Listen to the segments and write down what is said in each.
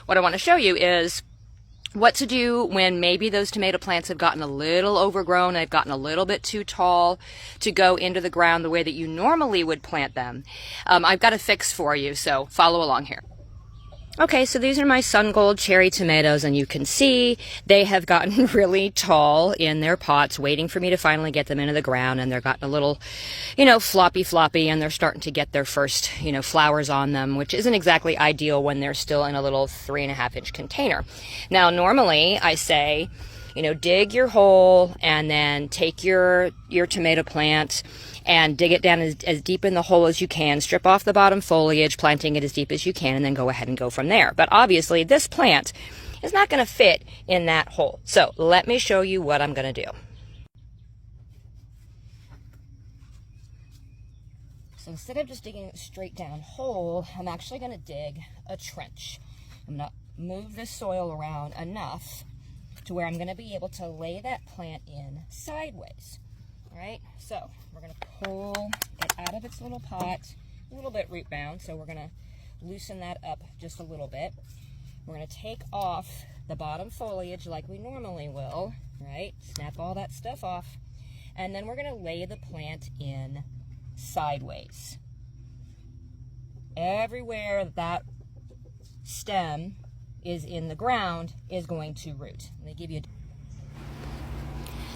what I want to show you is what to do when maybe those tomato plants have gotten a little overgrown, they've gotten a little bit too tall to go into the ground the way that you normally would plant them. I've got a fix for you, so follow along here. Okay, so these are my sun gold cherry tomatoes, and you can see they have gotten really tall in their pots, waiting for me to finally get them into the ground, and they're gotten a little, floppy, and they're starting to get their first, flowers on them, which isn't exactly ideal when they're still in a little 3.5-inch container. Now, normally I say, dig your hole and then take your tomato plant and dig it down as deep in the hole as you can, strip off the bottom foliage, planting it as deep as you can, and then go ahead and go from there. But obviously this plant is not going to fit in that hole. So let me show you what I'm going to do. So instead of just digging a straight down hole, I'm actually going to dig a trench. I'm going to move this soil around enough to where I'm going to be able to lay that plant in sideways. All right, so we're going to pull it out of its little pot, a little bit root bound, so we're going to loosen that up just a little bit. We're going to take off the bottom foliage like we normally will, right? Snap all that stuff off, and then we're going to lay the plant in sideways. Everywhere that stem is in the ground is going to root. Let me give you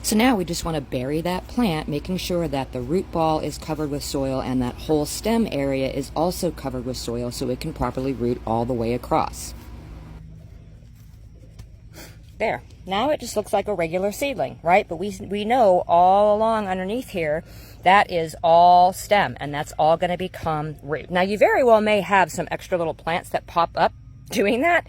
So now we just want to bury that plant, making sure that the root ball is covered with soil and that whole stem area is also covered with soil so it can properly root all the way across. There. Now it just looks like a regular seedling, right? But we know all along underneath here that is all stem, and that's all going to become root. Now you very well may have some extra little plants that pop up doing that.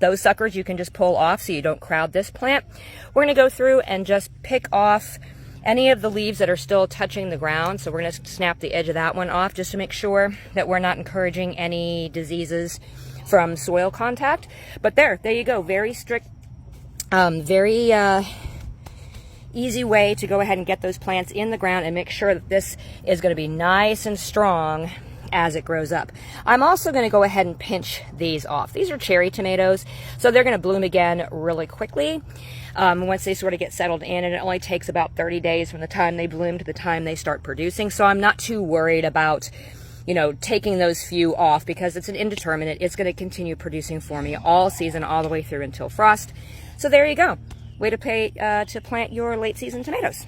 Those suckers you can just pull off so you don't crowd this plant. We're going to go through and just pick off any of the leaves that are still touching the ground. So we're going to snap the edge of that one off just to make sure that we're not encouraging any diseases from soil contact. But there you go. Very strict, very easy way to go ahead and get those plants in the ground and make sure that this is going to be nice and strong as it grows up. I'm also going to go ahead and pinch these off. These are cherry tomatoes, so they're going to bloom again really quickly once they sort of get settled in, and it only takes about 30 days from the time they bloom to the time they start producing. So I'm not too worried about, taking those few off because it's an indeterminate. It's going to continue producing for me all season, all the way through until frost. So there you go. Way to plant your late season tomatoes.